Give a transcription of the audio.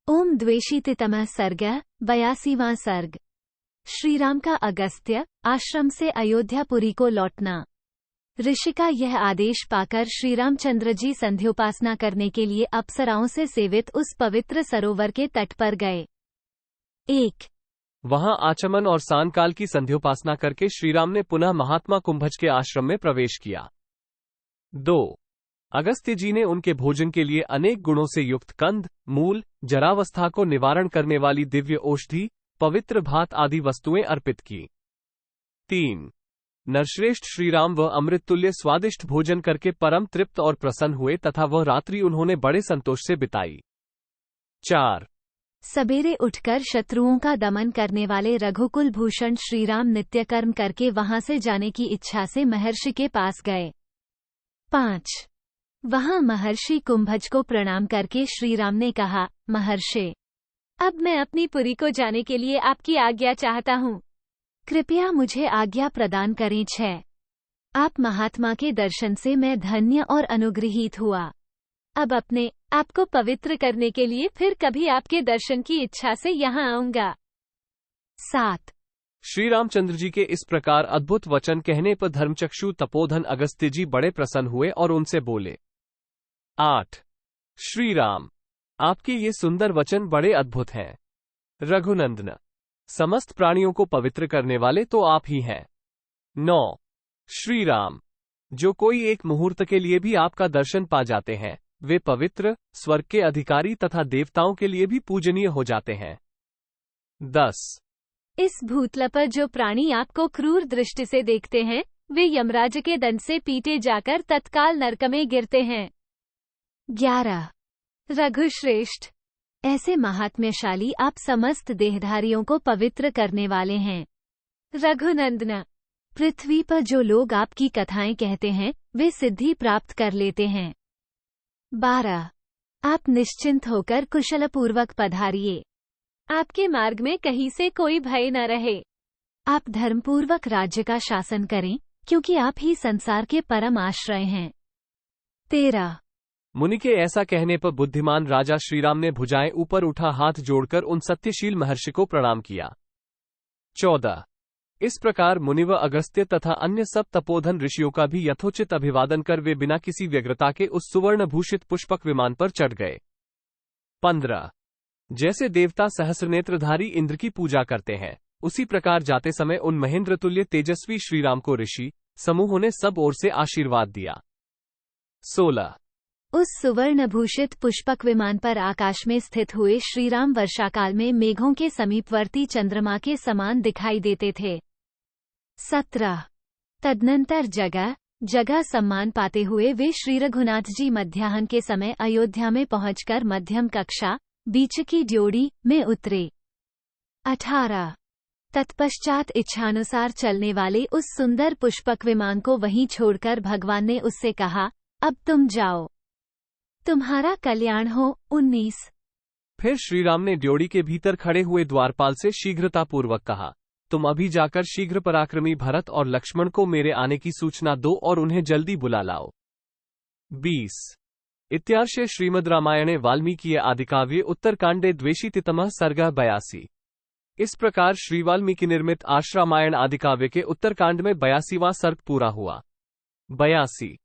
ओम द्वेषितमः सर्ग 82वां सर्ग। श्रीराम का अगस्त्य आश्रम से अयोध्यापुरी को लौटना। ऋषि का यह आदेश पाकर श्रीरामचंद्र जी संध्योपासना करने के लिए अप्सराओं से सेवित उस पवित्र सरोवर के तट पर गए। 1। वहां आचमन और सायंकाल की संध्योपासना करके श्रीराम ने पुनः महात्मा कुंभज के आश्रम में प्रवेश किया। 2। अगस्त्य जी ने उनके भोजन के लिए अनेक गुणों से युक्त कंद, मूल, जरावस्था को निवारण करने वाली दिव्य औषधि, पवित्र भात आदि वस्तुएं अर्पित की। 3। नरश्रेष्ठ श्रीराम व अमृततुल्य स्वादिष्ट भोजन करके परम तृप्त और प्रसन्न हुए तथा वह रात्रि उन्होंने बड़े संतोष से बिताई। 4। सवेरे उठकर शत्रुओं का दमन करने वाले रघुकुल भूषण श्रीराम नित्य कर्म करके वहां से जाने की इच्छा से महर्षि के पास गए। 5। वहां महर्षि कुंभज को प्रणाम करके श्रीराम ने कहा, महर्षि, अब मैं अपनी पुरी को जाने के लिए आपकी आज्ञा चाहता हूँ। कृपया मुझे आज्ञा प्रदान करें। 6। आप महात्मा के दर्शन से मैं धन्य और अनुग्रहित हुआ। अब अपने आप को पवित्र करने के लिए फिर कभी आपके दर्शन की इच्छा से यहाँ आऊंगा। 7। श्री रामचंद्र जी के इस प्रकार अद्भुत वचन कहने पर धर्मचक्षु तपोधन अगस्त्य जी बड़े प्रसन्न हुए और उनसे बोले। 8। श्री राम, आपके ये सुंदर वचन बड़े अद्भुत हैं। रघुनंदन, समस्त प्राणियों को पवित्र करने वाले तो आप ही हैं। 9। श्री राम, जो कोई एक मुहूर्त के लिए भी आपका दर्शन पा जाते हैं वे पवित्र, स्वर्ग के अधिकारी तथा देवताओं के लिए भी पूजनीय हो जाते हैं। 10। इस भूतल पर जो प्राणी आपको क्रूर दृष्टि से देखते हैं वे यमराज के दंड से पीटे जाकर तत्काल नरक में गिरते हैं। 11। रघुश्रेष्ठ, ऐसे महात्म्यशाली आप समस्त देहधारियों को पवित्र करने वाले हैं। रघुनंदन, पृथ्वी पर जो लोग आपकी कथाएं कहते हैं वे सिद्धि प्राप्त कर लेते हैं। 12। आप निश्चिंत होकर कुशलपूर्वक पधारिए। आपके मार्ग में कहीं से कोई भय न रहे। आप धर्मपूर्वक राज्य का शासन करें क्योंकि आप ही संसार के परम आश्रय हैं। 13। मुनि के ऐसा कहने पर बुद्धिमान राजा श्रीराम ने भुजाएं ऊपर उठा हाथ जोड़कर उन सत्यशील महर्षि को प्रणाम किया। 14। इस प्रकार मुनि व अगस्त्य तथा अन्य सब तपोधन ऋषियों का भी यथोचित अभिवादन कर वे बिना किसी व्यग्रता के उस सुवर्ण भूषित पुष्पक विमान पर चढ़ गए। 15। जैसे देवता सहस्रनेत्रधारी इंद्र की पूजा करते हैं उसी प्रकार जाते समय उन महेंद्र तुल्य तेजस्वी श्रीराम को ऋषि समूहों ने सब ओर से आशीर्वाद दिया। 16। उस सुवर्णभूषित पुष्पक विमान पर आकाश में स्थित हुए श्रीराम वर्षाकाल में मेघों के समीपवर्ती चंद्रमा के समान दिखाई देते थे। 17। तदनंतर जगह जगह सम्मान पाते हुए वे श्री रघुनाथ जी मध्याह्न के समय अयोध्या में पहुंचकर मध्यम कक्षा बीच की ड्योढ़ी में उतरे। 18। तत्पश्चात इच्छानुसार चलने वाले उस सुंदर पुष्पक विमान को वहीं छोड़कर भगवान ने उससे कहा, अब तुम जाओ, तुम्हारा कल्याण हो। 19। फिर श्रीराम ने ड्योढ़ी के भीतर खड़े हुए द्वारपाल से शीघ्रतापूर्वक कहा, तुम अभी जाकर शीघ्र पराक्रमी भरत और लक्ष्मण को मेरे आने की सूचना दो और उन्हें जल्दी बुला लाओ। 20। इत्यार्षे श्रीमद् रामायणे वाल्मीकि आदिकाव्ये उत्तरकांडे द्वेषितमः सर्ग 82। इस प्रकार श्री वाल्मीकि निर्मित आश्रामायण आदिकाव्य के उत्तरकांड में 82वां सर्ग पूरा हुआ। 82।